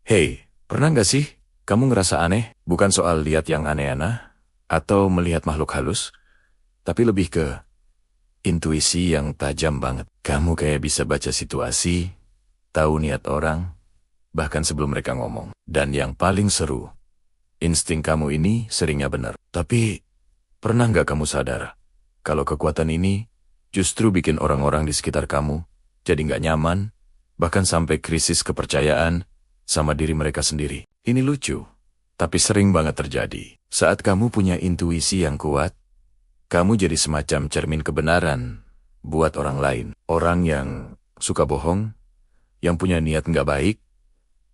Hei, pernah nggak sih kamu ngerasa aneh? Bukan soal lihat yang aneh-aneh atau melihat makhluk halus, tapi lebih ke intuisi yang tajam banget. Kamu kayak bisa baca situasi, tahu niat orang, bahkan sebelum mereka ngomong. Dan yang paling seru, insting kamu ini seringnya benar. Tapi pernah nggak kamu sadar kalau kekuatan ini justru bikin orang-orang di sekitar kamu jadi nggak nyaman, bahkan sampai krisis kepercayaan sama diri mereka sendiri. Ini lucu, tapi sering banget terjadi. Saat kamu punya intuisi yang kuat, kamu jadi semacam cermin kebenaran buat orang lain. Orang yang suka bohong, yang punya niat nggak baik,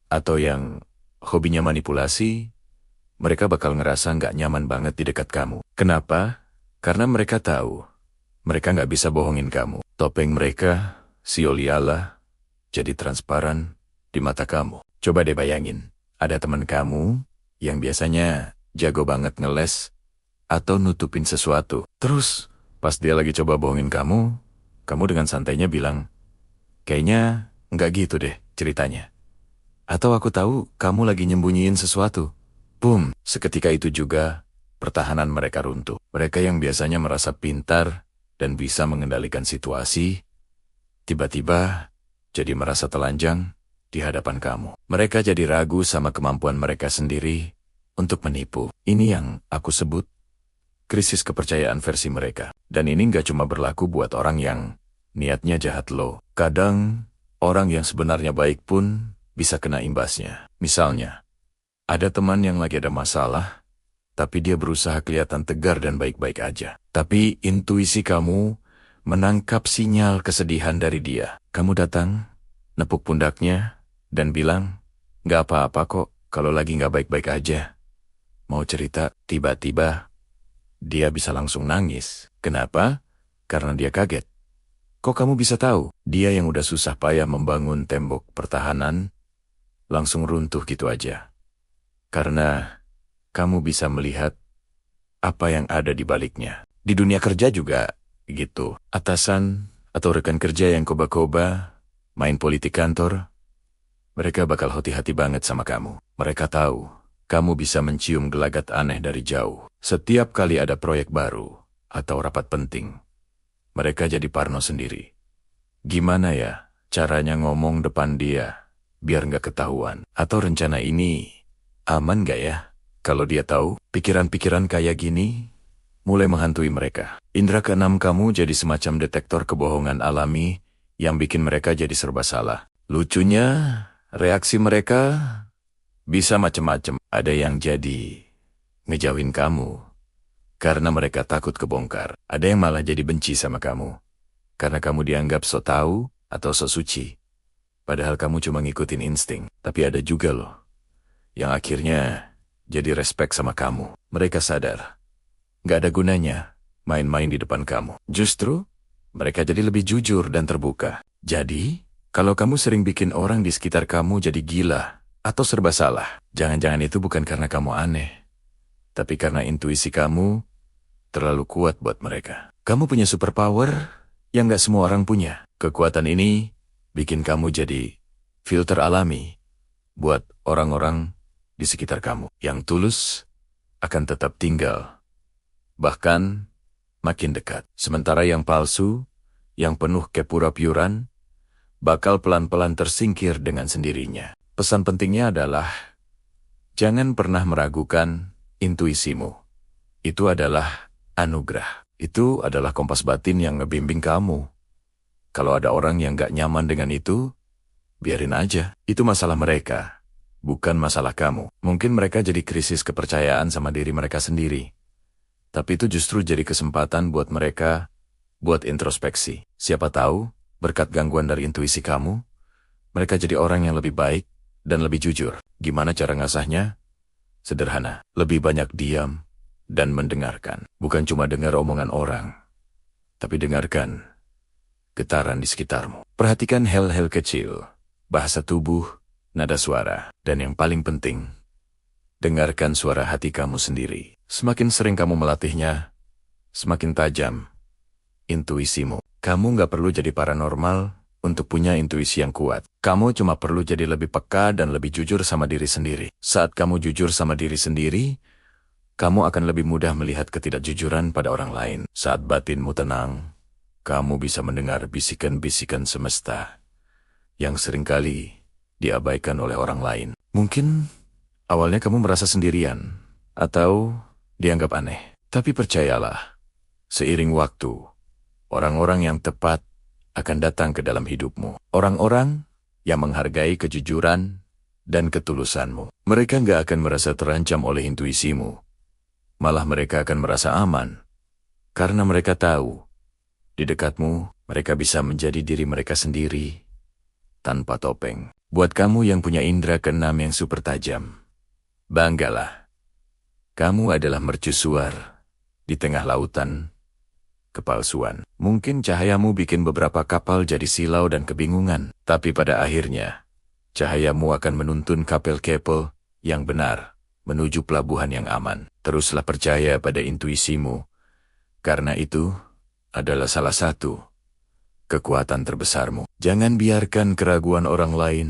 atau yang hobinya manipulasi, mereka bakal ngerasa nggak nyaman banget di dekat kamu. Kenapa? Karena mereka tahu, mereka nggak bisa bohongin kamu. Topeng mereka, sioliala, jadi transparan di mata kamu. Coba deh bayangin, ada teman kamu yang biasanya jago banget ngeles atau nutupin sesuatu. Terus, pas dia lagi coba bohongin kamu dengan santainya bilang, kayaknya nggak gitu deh ceritanya. Atau aku tahu kamu lagi nyembunyiin sesuatu. Boom, seketika itu juga pertahanan mereka runtuh. Mereka yang biasanya merasa pintar dan bisa mengendalikan situasi, tiba-tiba jadi merasa telanjang di hadapan kamu. Mereka jadi ragu sama kemampuan mereka sendiri untuk menipu. Ini yang aku sebut krisis kepercayaan versi mereka. Dan ini nggak cuma berlaku buat orang yang niatnya jahat loh. Kadang orang yang sebenarnya baik pun bisa kena imbasnya. Misalnya, ada teman yang lagi ada masalah, tapi dia berusaha kelihatan tegar dan baik-baik aja. Tapi intuisi kamu menangkap sinyal kesedihan dari dia. Kamu datang, nepuk pundaknya, dan bilang, nggak apa-apa kok kalau lagi nggak baik-baik aja. Mau cerita, tiba-tiba dia bisa langsung nangis. Kenapa? Karena dia kaget. Kok kamu bisa tahu? Dia yang udah susah payah membangun tembok pertahanan, langsung runtuh gitu aja. Karena kamu bisa melihat apa yang ada di baliknya. Di dunia kerja juga gitu. Atasan atau rekan kerja yang koba-koba, main politik kantor, mereka bakal hati-hati banget sama kamu. Mereka tahu kamu bisa mencium gelagat aneh dari jauh. Setiap kali ada proyek baru atau rapat penting, mereka jadi parno sendiri. Gimana ya caranya ngomong depan dia biar nggak ketahuan? Atau rencana ini aman nggak ya? Kalau dia tahu, pikiran-pikiran kayak gini mulai menghantui mereka. Indra keenam kamu jadi semacam detektor kebohongan alami yang bikin mereka jadi serba salah. Lucunya, reaksi mereka bisa macem-macem. Ada yang jadi ngejauhin kamu karena mereka takut kebongkar. Ada yang malah jadi benci sama kamu karena kamu dianggap so tahu atau so suci. Padahal kamu cuma ngikutin insting. Tapi ada juga loh yang akhirnya jadi respect sama kamu. Mereka sadar nggak ada gunanya main-main di depan kamu. Justru mereka jadi lebih jujur dan terbuka. Jadi, kalau kamu sering bikin orang di sekitar kamu jadi gila atau serba salah, jangan-jangan itu bukan karena kamu aneh, tapi karena intuisi kamu terlalu kuat buat mereka. Kamu punya superpower yang nggak semua orang punya. Kekuatan ini bikin kamu jadi filter alami buat orang-orang di sekitar kamu. Yang tulus akan tetap tinggal, bahkan makin dekat. Sementara yang palsu, yang penuh kepura-puran, bakal pelan-pelan tersingkir dengan sendirinya. Pesan pentingnya adalah, jangan pernah meragukan intuisimu. Itu adalah anugerah. Itu adalah kompas batin yang ngebimbing kamu. Kalau ada orang yang gak nyaman dengan itu, biarin aja. Itu masalah mereka, bukan masalah kamu. Mungkin mereka jadi krisis kepercayaan sama diri mereka sendiri. Tapi itu justru jadi kesempatan buat mereka buat introspeksi. Siapa tahu, berkat gangguan dari intuisi kamu, mereka jadi orang yang lebih baik dan lebih jujur. Gimana cara ngasahnya? Sederhana. Lebih banyak diam dan mendengarkan. Bukan cuma dengar omongan orang, tapi dengarkan getaran di sekitarmu. Perhatikan hal-hal kecil, bahasa tubuh, nada suara, dan yang paling penting, dengarkan suara hati kamu sendiri. Semakin sering kamu melatihnya, semakin tajam intuisimu. Kamu nggak perlu jadi paranormal untuk punya intuisi yang kuat. Kamu cuma perlu jadi lebih peka dan lebih jujur sama diri sendiri. Saat kamu jujur sama diri sendiri, kamu akan lebih mudah melihat ketidakjujuran pada orang lain. Saat batinmu tenang, kamu bisa mendengar bisikan-bisikan semesta yang seringkali diabaikan oleh orang lain. Mungkin awalnya kamu merasa sendirian atau dianggap aneh. Tapi percayalah, seiring waktu, orang-orang yang tepat akan datang ke dalam hidupmu. Orang-orang yang menghargai kejujuran dan ketulusanmu. Mereka nggak akan merasa terancam oleh intuisimu. Malah mereka akan merasa aman. Karena mereka tahu, di dekatmu mereka bisa menjadi diri mereka sendiri tanpa topeng. Buat kamu yang punya indera keenam yang super tajam, banggalah. Kamu adalah mercusuar di tengah lautan kepalsuan. Mungkin cahayamu bikin beberapa kapal jadi silau dan kebingungan, tapi pada akhirnya, cahayamu akan menuntun kapal-kapal yang benar menuju pelabuhan yang aman. Teruslah percaya pada intuisimu, karena itu adalah salah satu kekuatan terbesarmu. Jangan biarkan keraguan orang lain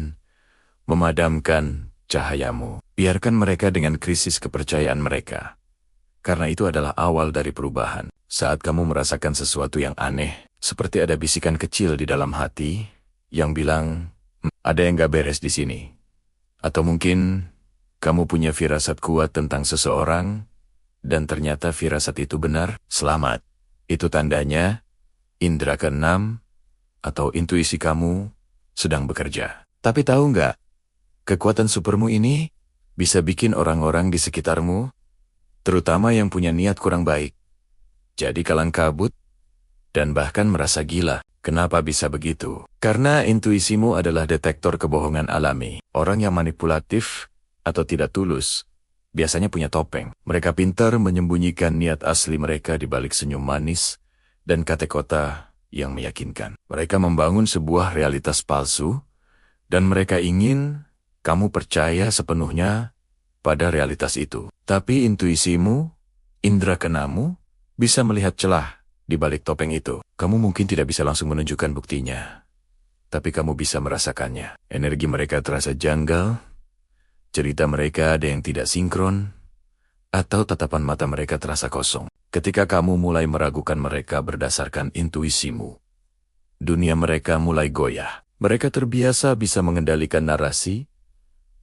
memadamkan cahayamu. Biarkan mereka dengan krisis kepercayaan mereka. Karena itu adalah awal dari perubahan. Saat kamu merasakan sesuatu yang aneh, seperti ada bisikan kecil di dalam hati yang bilang, ada yang gak beres di sini. Atau mungkin kamu punya firasat kuat tentang seseorang, dan ternyata firasat itu benar, selamat. Itu tandanya, indera keenam atau intuisi kamu sedang bekerja. Tapi tahu nggak, kekuatan supermu ini bisa bikin orang-orang di sekitarmu, terutama yang punya niat kurang baik, jadi kalang kabut dan bahkan merasa gila. Kenapa bisa begitu? Karena intuisimu adalah detektor kebohongan alami. Orang yang manipulatif atau tidak tulus biasanya punya topeng. Mereka pintar menyembunyikan niat asli mereka di balik senyum manis dan kata-kata yang meyakinkan. Mereka membangun sebuah realitas palsu, dan mereka ingin kamu percaya sepenuhnya pada realitas itu. Tapi intuisimu, indera keenammu, bisa melihat celah di balik topeng itu. Kamu mungkin tidak bisa langsung menunjukkan buktinya, tapi kamu bisa merasakannya. Energi mereka terasa janggal, cerita mereka ada yang tidak sinkron, atau tatapan mata mereka terasa kosong. Ketika kamu mulai meragukan mereka berdasarkan intuisimu, dunia mereka mulai goyah. Mereka terbiasa bisa mengendalikan narasi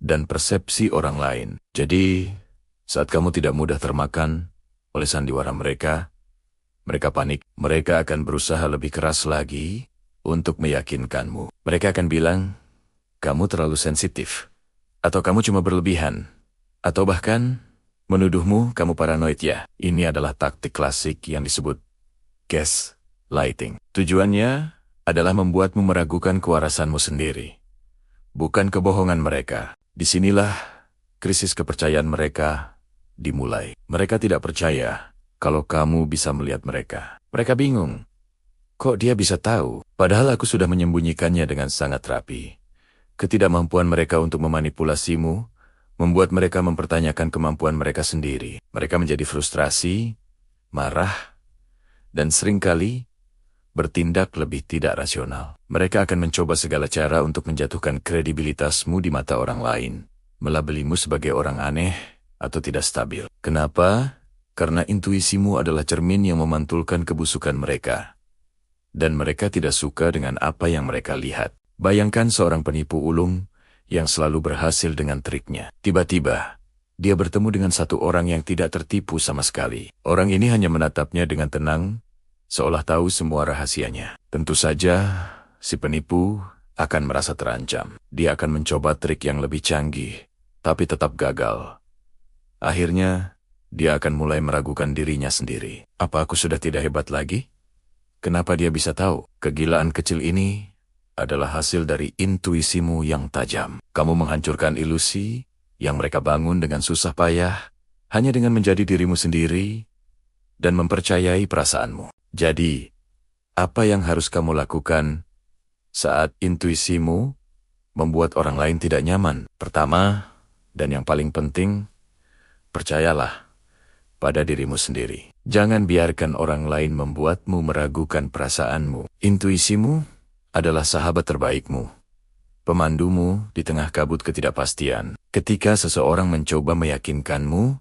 dan persepsi orang lain. Jadi, saat kamu tidak mudah termakan oleh sandiwara mereka panik. Mereka akan berusaha lebih keras lagi untuk meyakinkanmu. Mereka akan bilang, kamu terlalu sensitif, atau kamu cuma berlebihan, atau bahkan menuduhmu kamu paranoid ya. Ini adalah taktik klasik yang disebut gaslighting. Tujuannya adalah membuatmu meragukan kewarasanmu sendiri, bukan kebohongan mereka. Disinilah krisis kepercayaan mereka dimulai. Mereka tidak percaya kalau kamu bisa melihat mereka. Mereka bingung. Kok dia bisa tahu? Padahal aku sudah menyembunyikannya dengan sangat rapi. Ketidakmampuan mereka untuk memanipulasimu membuat mereka mempertanyakan kemampuan mereka sendiri. Mereka menjadi frustrasi, marah, dan seringkali bertindak lebih tidak rasional. Mereka akan mencoba segala cara untuk menjatuhkan kredibilitasmu di mata orang lain, melabelimu sebagai orang aneh atau tidak stabil. Kenapa? Karena intuisimu adalah cermin yang memantulkan kebusukan mereka. Dan mereka tidak suka dengan apa yang mereka lihat. Bayangkan seorang penipu ulung yang selalu berhasil dengan triknya. Tiba-tiba, dia bertemu dengan satu orang yang tidak tertipu sama sekali. Orang ini hanya menatapnya dengan tenang, seolah tahu semua rahasianya. Tentu saja, si penipu akan merasa terancam. Dia akan mencoba trik yang lebih canggih, tapi tetap gagal. Akhirnya, dia akan mulai meragukan dirinya sendiri. Apa aku sudah tidak hebat lagi? Kenapa dia bisa tahu? Kegilaan kecil ini adalah hasil dari intuisimu yang tajam. Kamu menghancurkan ilusi yang mereka bangun dengan susah payah, hanya dengan menjadi dirimu sendiri dan mempercayai perasaanmu. Jadi, apa yang harus kamu lakukan saat intuisimu membuat orang lain tidak nyaman? Pertama, dan yang paling penting, percayalah pada dirimu sendiri. Jangan biarkan orang lain membuatmu meragukan perasaanmu. Intuisimu adalah sahabat terbaikmu, pemandumu di tengah kabut ketidakpastian. Ketika seseorang mencoba meyakinkanmu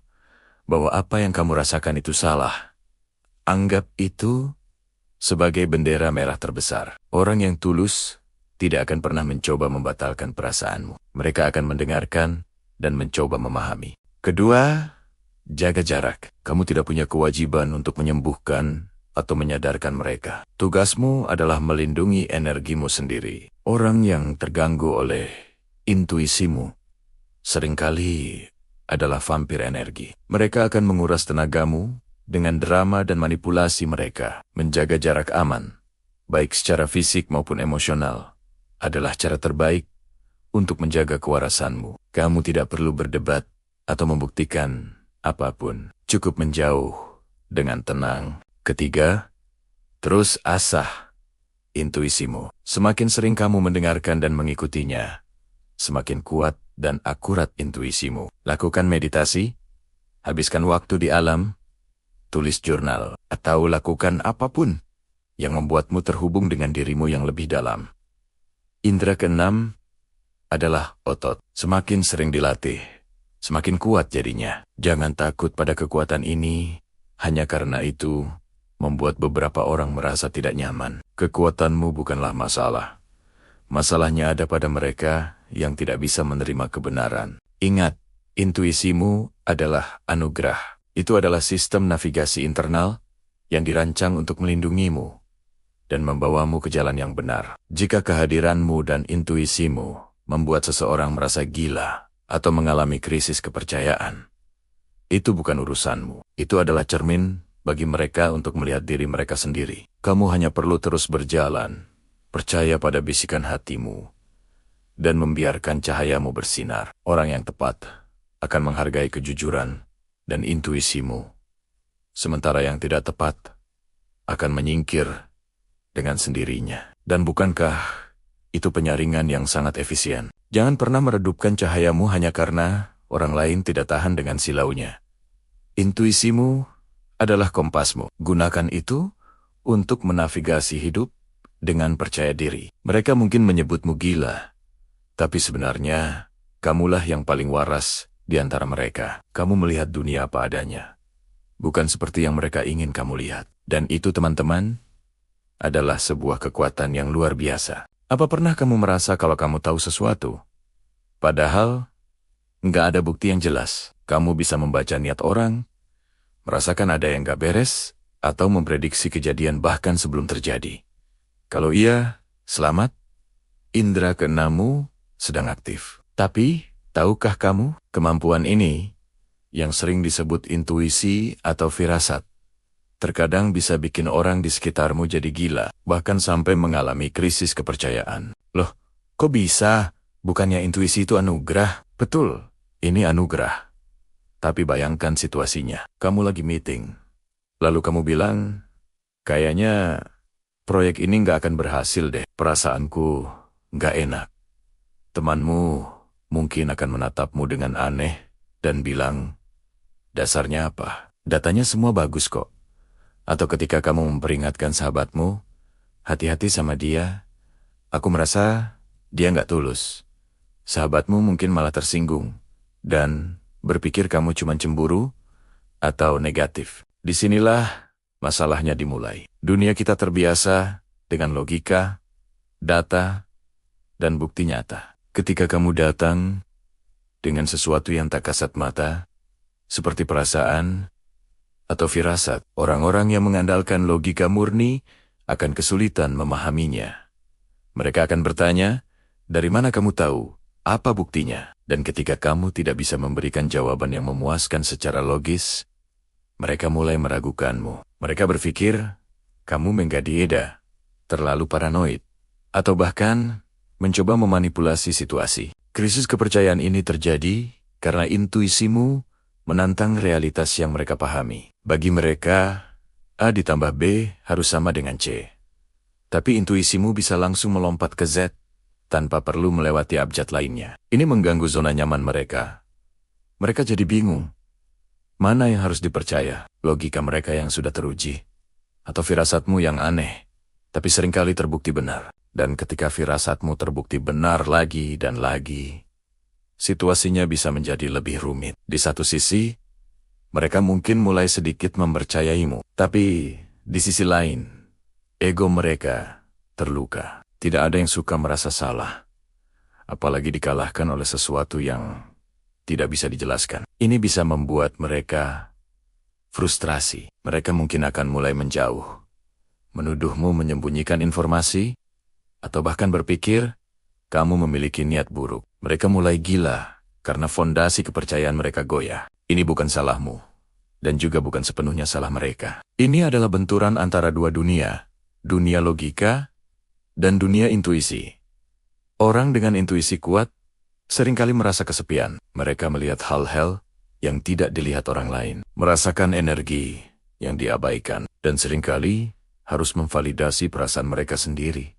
bahwa apa yang kamu rasakan itu salah, anggap itu sebagai bendera merah terbesar. Orang yang tulus tidak akan pernah mencoba membatalkan perasaanmu. Mereka akan mendengarkan dan mencoba memahami. Kedua, jaga jarak. Kamu tidak punya kewajiban untuk menyembuhkan atau menyadarkan mereka. Tugasmu adalah melindungi energimu sendiri. Orang yang terganggu oleh intuisimu seringkali adalah vampir energi. Mereka akan menguras tenagamu dengan drama dan manipulasi mereka. Menjaga jarak aman, baik secara fisik maupun emosional, adalah cara terbaik untuk menjaga kewarasanmu. Kamu tidak perlu berdebat atau membuktikan apapun. Cukup menjauh dengan tenang. Ketiga, terus asah intuisimu. Semakin sering kamu mendengarkan dan mengikutinya, semakin kuat dan akurat intuisimu. Lakukan meditasi, habiskan waktu di alam, tulis jurnal, atau lakukan apapun yang membuatmu terhubung dengan dirimu yang lebih dalam. Indra keenam adalah otot. Semakin sering dilatih, semakin kuat jadinya. Jangan takut pada kekuatan ini, hanya karena itu membuat beberapa orang merasa tidak nyaman. Kekuatanmu bukanlah masalah. Masalahnya ada pada mereka yang tidak bisa menerima kebenaran. Ingat, intuisimu adalah anugerah. Itu adalah sistem navigasi internal yang dirancang untuk melindungimu dan membawamu ke jalan yang benar. Jika kehadiranmu dan intuisimu membuat seseorang merasa gila atau mengalami krisis kepercayaan, itu bukan urusanmu. Itu adalah cermin bagi mereka untuk melihat diri mereka sendiri. Kamu hanya perlu terus berjalan, percaya pada bisikan hatimu, dan membiarkan cahayamu bersinar. Orang yang tepat akan menghargai kejujuran dan intuisimu, sementara yang tidak tepat akan menyingkir dengan sendirinya. Dan bukankah itu penyaringan yang sangat efisien? Jangan pernah meredupkan cahayamu hanya karena orang lain tidak tahan dengan silaunya. Intuisimu adalah kompasmu. Gunakan itu untuk menavigasi hidup dengan percaya diri. Mereka mungkin menyebutmu gila, tapi sebenarnya kamulah yang paling waras di antara mereka. Kamu melihat dunia apa adanya, bukan seperti yang mereka ingin kamu lihat. Dan itu, teman-teman, adalah sebuah kekuatan yang luar biasa. Apa pernah kamu merasa kalau kamu tahu sesuatu, padahal nggak ada bukti yang jelas? Kamu bisa membaca niat orang, merasakan ada yang nggak beres, atau memprediksi kejadian bahkan sebelum terjadi. Kalau iya, selamat, indera keenammu sedang aktif. Tapi, tahukah kamu, kemampuan ini, yang sering disebut intuisi atau firasat, terkadang bisa bikin orang di sekitarmu jadi gila, bahkan sampai mengalami krisis kepercayaan. Loh, kok bisa? Bukannya intuisi itu anugerah? Betul, ini anugerah. Tapi bayangkan situasinya, kamu lagi meeting, lalu kamu bilang, kayaknya proyek ini nggak akan berhasil deh, perasaanku nggak enak. Temanmu mungkin akan menatapmu dengan aneh dan bilang, dasarnya apa? Datanya semua bagus kok. Atau ketika kamu memperingatkan sahabatmu, hati-hati sama dia, aku merasa dia nggak tulus. Sahabatmu mungkin malah tersinggung dan berpikir kamu cuma cemburu atau negatif. Disinilah masalahnya dimulai. Dunia kita terbiasa dengan logika, data, dan bukti nyata. Ketika kamu datang dengan sesuatu yang tak kasat mata, seperti perasaan atau firasat, orang-orang yang mengandalkan logika murni akan kesulitan memahaminya. Mereka akan bertanya, dari mana kamu tahu? Apa buktinya? Dan ketika kamu tidak bisa memberikan jawaban yang memuaskan secara logis, mereka mulai meragukanmu. Mereka berpikir, kamu menggadieda, terlalu paranoid, atau bahkan mencoba memanipulasi situasi. Krisis kepercayaan ini terjadi karena intuisimu menantang realitas yang mereka pahami. Bagi mereka, A ditambah B harus sama dengan C. Tapi intuisimu bisa langsung melompat ke Z tanpa perlu melewati abjad lainnya. Ini mengganggu zona nyaman mereka. Mereka jadi bingung. Mana yang harus dipercaya? Logika mereka yang sudah teruji, atau firasatmu yang aneh, tapi seringkali terbukti benar. Dan ketika firasatmu terbukti benar lagi dan lagi, situasinya bisa menjadi lebih rumit. Di satu sisi, mereka mungkin mulai sedikit mempercayaimu. Tapi di sisi lain, ego mereka terluka. Tidak ada yang suka merasa salah, apalagi dikalahkan oleh sesuatu yang tidak bisa dijelaskan. Ini bisa membuat mereka frustrasi. Mereka mungkin akan mulai menjauh, menuduhmu menyembunyikan informasi, atau bahkan berpikir kamu memiliki niat buruk. Mereka mulai gila karena fondasi kepercayaan mereka goyah. Ini bukan salahmu, dan juga bukan sepenuhnya salah mereka. Ini adalah benturan antara dua dunia, dunia logika dan dunia intuisi. Orang dengan intuisi kuat seringkali merasa kesepian. Mereka melihat hal-hal yang tidak dilihat orang lain, merasakan energi yang diabaikan, dan seringkali harus memvalidasi perasaan mereka sendiri,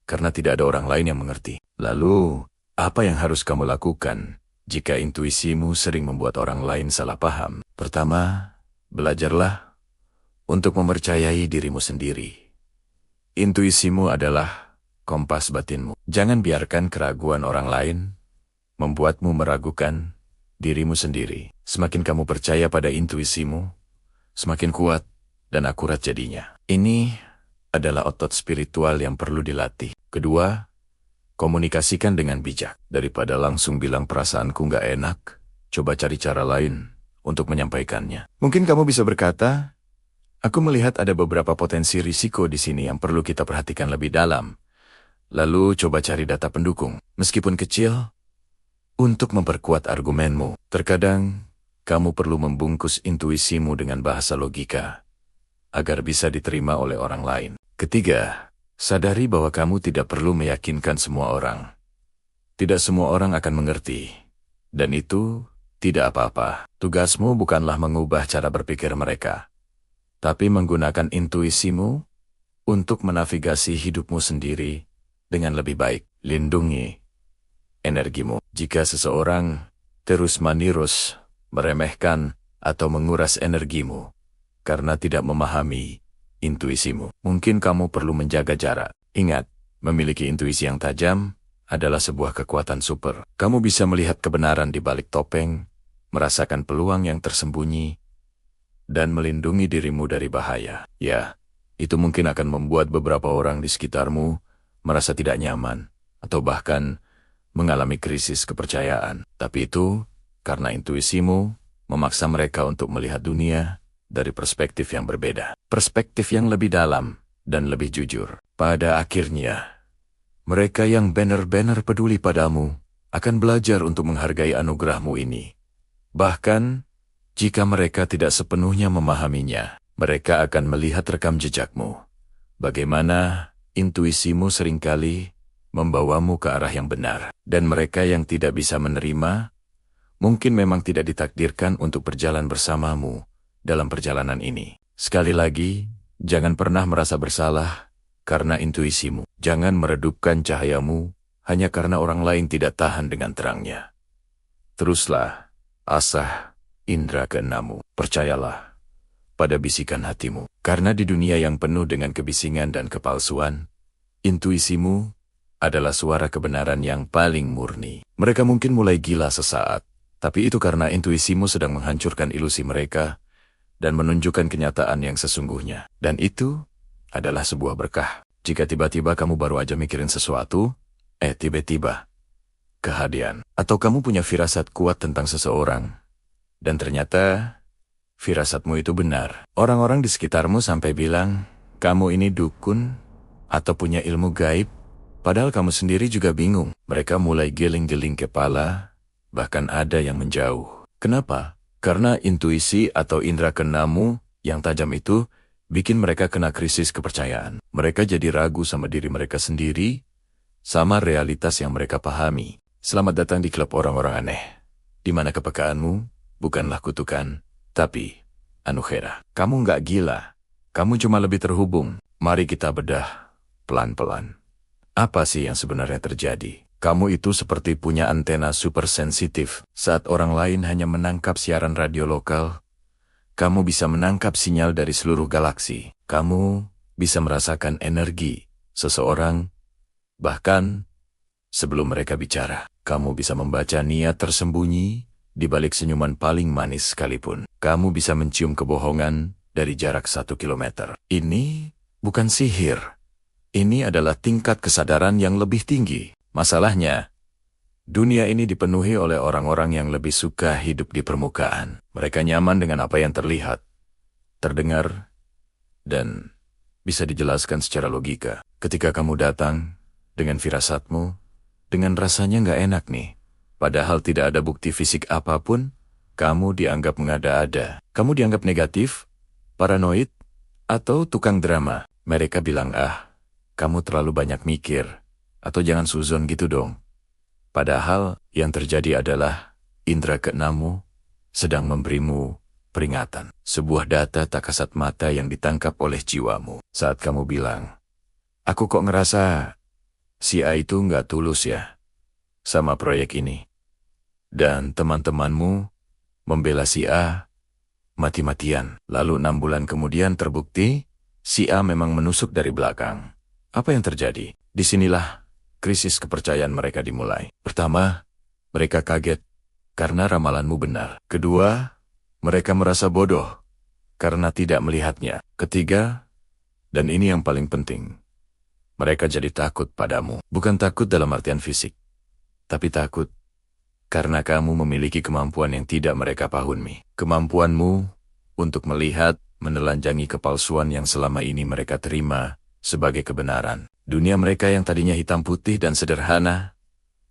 karena tidak ada orang lain yang mengerti. Lalu, apa yang harus kamu lakukan jika intuisimu sering membuat orang lain salah paham? Pertama, belajarlah untuk mempercayai dirimu sendiri. Intuisimu adalah kompas batinmu. Jangan biarkan keraguan orang lain membuatmu meragukan dirimu sendiri. Semakin kamu percaya pada intuisimu, semakin kuat dan akurat jadinya. Ini adalah otot spiritual yang perlu dilatih. Kedua, komunikasikan dengan bijak. Daripada langsung bilang perasaanku nggak enak, coba cari cara lain untuk menyampaikannya. Mungkin kamu bisa berkata, aku melihat ada beberapa potensi risiko di sini yang perlu kita perhatikan lebih dalam. Lalu coba cari data pendukung, meskipun kecil, untuk memperkuat argumenmu. Terkadang, kamu perlu membungkus intuisimu dengan bahasa logika, agar bisa diterima oleh orang lain. Ketiga, sadari bahwa kamu tidak perlu meyakinkan semua orang. Tidak semua orang akan mengerti, dan itu tidak apa-apa. Tugasmu bukanlah mengubah cara berpikir mereka, tapi menggunakan intuisimu untuk menavigasi hidupmu sendiri dengan lebih baik. Lindungi energimu. Jika seseorang terus-menerus meremehkan atau menguras energimu karena tidak memahami intuisimu, mungkin kamu perlu menjaga jarak. Ingat, memiliki intuisi yang tajam adalah sebuah kekuatan super. Kamu bisa melihat kebenaran di balik topeng, merasakan peluang yang tersembunyi, dan melindungi dirimu dari bahaya. Ya, itu mungkin akan membuat beberapa orang di sekitarmu merasa tidak nyaman, atau bahkan mengalami krisis kepercayaan. Tapi itu karena intuisimu memaksa mereka untuk melihat dunia dari perspektif yang berbeda. Perspektif yang lebih dalam dan lebih jujur. Pada akhirnya, mereka yang benar-benar peduli padamu akan belajar untuk menghargai anugerahmu ini. Bahkan, jika mereka tidak sepenuhnya memahaminya, mereka akan melihat rekam jejakmu. Bagaimana intuisimu seringkali membawamu ke arah yang benar. Dan mereka yang tidak bisa menerima, mungkin memang tidak ditakdirkan untuk berjalan bersamamu dalam perjalanan ini. Sekali lagi, jangan pernah merasa bersalah karena intuisimu. Jangan meredupkan cahayamu hanya karena orang lain tidak tahan dengan terangnya. Teruslah asah indera keenammu. Percayalah pada bisikan hatimu. Karena di dunia yang penuh dengan kebisingan dan kepalsuan, intuisimu adalah suara kebenaran yang paling murni. Mereka mungkin mulai gila sesaat, tapi itu karena intuisimu sedang menghancurkan ilusi mereka dan menunjukkan kenyataan yang sesungguhnya. Dan itu adalah sebuah berkah. Jika tiba-tiba kamu baru aja mikirin sesuatu, tiba-tiba kehadian. Atau kamu punya firasat kuat tentang seseorang, dan ternyata firasatmu itu benar. Orang-orang di sekitarmu sampai bilang, kamu ini dukun atau punya ilmu gaib, padahal kamu sendiri juga bingung. Mereka mulai geling-geling kepala, bahkan ada yang menjauh. Kenapa? Karena intuisi atau indera keenammu yang tajam itu bikin mereka kena krisis kepercayaan. Mereka jadi ragu sama diri mereka sendiri, sama realitas yang mereka pahami. Selamat datang di klub orang-orang aneh, di mana kepekaanmu bukanlah kutukan, tapi anugerah. Kamu nggak gila, kamu cuma lebih terhubung. Mari kita bedah pelan-pelan. Apa sih yang sebenarnya terjadi? Kamu itu seperti punya antena super sensitif. Saat orang lain hanya menangkap siaran radio lokal, kamu bisa menangkap sinyal dari seluruh galaksi. Kamu bisa merasakan energi seseorang Bahkan, sebelum mereka bicara, kamu bisa membaca niat tersembunyi di balik senyuman paling manis sekalipun. Kamu bisa mencium kebohongan dari jarak 1 kilometer. Ini bukan sihir. Ini adalah tingkat kesadaran yang lebih tinggi. Masalahnya, dunia ini dipenuhi oleh orang-orang yang lebih suka hidup di permukaan. Mereka nyaman dengan apa yang terlihat, terdengar, dan bisa dijelaskan secara logika. Ketika kamu datang dengan firasatmu, dengan rasanya nggak enak nih, padahal tidak ada bukti fisik apapun, kamu dianggap mengada-ada. Kamu dianggap negatif, paranoid, atau tukang drama. Mereka bilang, kamu terlalu banyak mikir, atau jangan suzon gitu dong. Padahal yang terjadi adalah indera keenammu sedang memberimu peringatan. Sebuah data tak kasat mata yang ditangkap oleh jiwamu. Saat kamu bilang, aku kok ngerasa si A itu nggak tulus ya sama proyek ini. Dan teman-temanmu membela si A mati-matian. Lalu 6 bulan kemudian terbukti si A memang menusuk dari belakang. Apa yang terjadi? Disinilah krisis kepercayaan mereka dimulai. Pertama, mereka kaget karena ramalanmu benar. Kedua, mereka merasa bodoh karena tidak melihatnya. Ketiga, dan ini yang paling penting, mereka jadi takut padamu. Bukan takut dalam artian fisik, tapi takut karena kamu memiliki kemampuan yang tidak mereka pahami. Kemampuanmu untuk melihat, menelanjangi kepalsuan yang selama ini mereka terima sebagai kebenaran. Dunia mereka yang tadinya hitam putih dan sederhana,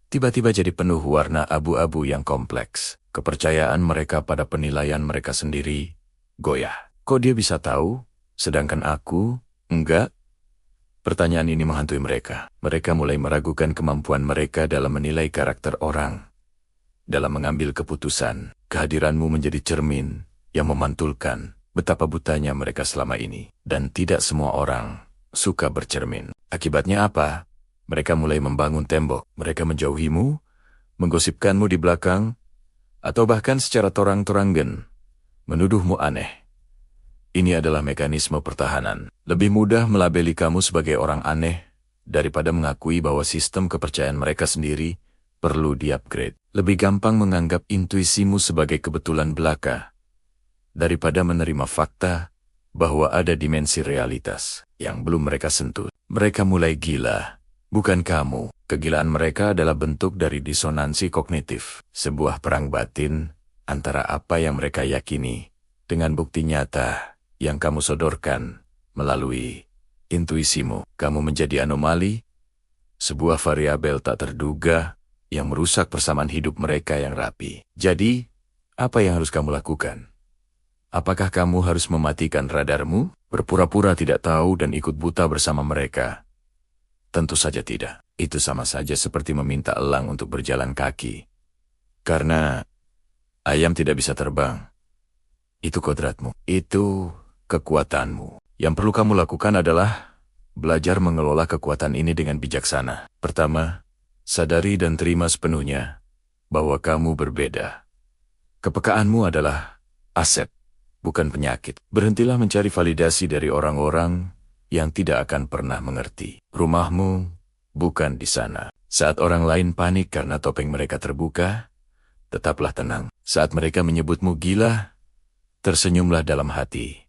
tiba-tiba jadi penuh warna abu-abu yang kompleks. Kepercayaan mereka pada penilaian mereka sendiri goyah. Kok dia bisa tahu, sedangkan aku enggak? Pertanyaan ini menghantui mereka. Mereka mulai meragukan kemampuan mereka dalam menilai karakter orang. Dalam mengambil keputusan, kehadiranmu menjadi cermin yang memantulkan betapa butanya mereka selama ini. Dan tidak semua orang suka bercermin. Akibatnya apa? Mereka mulai membangun tembok. Mereka menjauhimu, menggosipkanmu di belakang, atau bahkan secara torang-torangan, menuduhmu aneh. Ini adalah mekanisme pertahanan. Lebih mudah melabeli kamu sebagai orang aneh daripada mengakui bahwa sistem kepercayaan mereka sendiri perlu di-upgrade. Lebih gampang menganggap intuisimu sebagai kebetulan belaka daripada menerima fakta bahwa ada dimensi realitas yang belum mereka sentuh. Mereka mulai gila, bukan kamu. Kegilaan mereka adalah bentuk dari disonansi kognitif, sebuah perang batin antara apa yang mereka yakini dengan bukti nyata yang kamu sodorkan melalui intuisimu. Kamu menjadi anomali, sebuah variabel tak terduga yang merusak persamaan hidup mereka yang rapi. Jadi, apa yang harus kamu lakukan? Apakah kamu harus mematikan radarmu, berpura-pura tidak tahu dan ikut buta bersama mereka? Tentu saja tidak. Itu sama saja seperti meminta elang untuk berjalan kaki. Karena ayam tidak bisa terbang. Itu kodratmu. Itu kekuatanmu. Yang perlu kamu lakukan adalah belajar mengelola kekuatan ini dengan bijaksana. Pertama, sadari dan terima sepenuhnya bahwa kamu berbeda. Kepekaanmu adalah aset, bukan penyakit. Berhentilah mencari validasi dari orang-orang yang tidak akan pernah mengerti. Rumahmu bukan di sana. Saat orang lain panik karena topeng mereka terbuka, tetaplah tenang. Saat mereka menyebutmu gila, tersenyumlah dalam hati.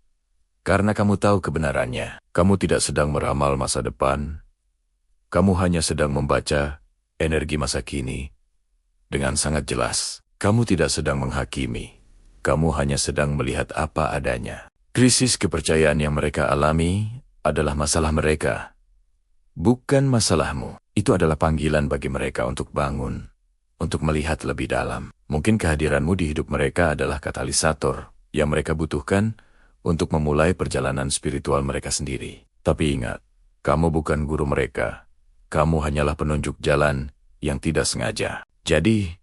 Karena kamu tahu kebenarannya. Kamu tidak sedang meramal masa depan. Kamu hanya sedang membaca energi masa kini dengan sangat jelas. Kamu tidak sedang menghakimi. Kamu hanya sedang melihat apa adanya. Krisis kepercayaan yang mereka alami adalah masalah mereka, bukan masalahmu. Itu adalah panggilan bagi mereka untuk bangun, untuk melihat lebih dalam. Mungkin kehadiranmu di hidup mereka adalah katalisator yang mereka butuhkan untuk memulai perjalanan spiritual mereka sendiri. Tapi ingat, kamu bukan guru mereka. Kamu hanyalah penunjuk jalan yang tidak sengaja. Jadi,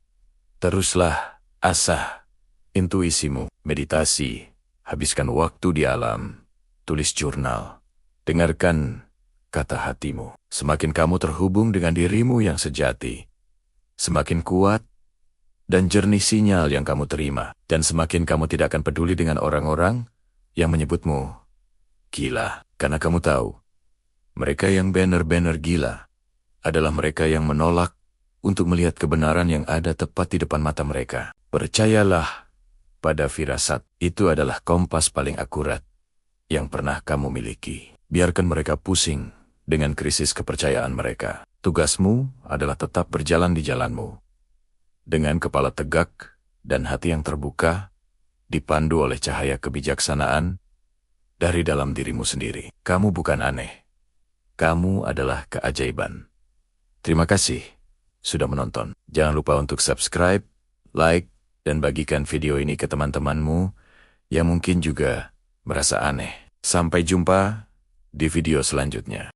teruslah asah intuisimu, meditasi, habiskan waktu di alam, tulis jurnal, dengarkan kata hatimu. Semakin kamu terhubung dengan dirimu yang sejati, semakin kuat dan jernih sinyal yang kamu terima, dan semakin kamu tidak akan peduli dengan orang-orang yang menyebutmu gila. Karena kamu tahu, mereka yang benar-benar gila adalah mereka yang menolak untuk melihat kebenaran yang ada tepat di depan mata mereka. Percayalah pada firasat, itu adalah kompas paling akurat yang pernah kamu miliki. Biarkan mereka pusing dengan krisis kepercayaan mereka. Tugasmu adalah tetap berjalan di jalanmu. Dengan kepala tegak dan hati yang terbuka, dipandu oleh cahaya kebijaksanaan dari dalam dirimu sendiri. Kamu bukan aneh. Kamu adalah keajaiban. Terima kasih sudah menonton. Jangan lupa untuk subscribe, like, dan bagikan video ini ke teman-temanmu yang mungkin juga merasa aneh. Sampai jumpa di video selanjutnya.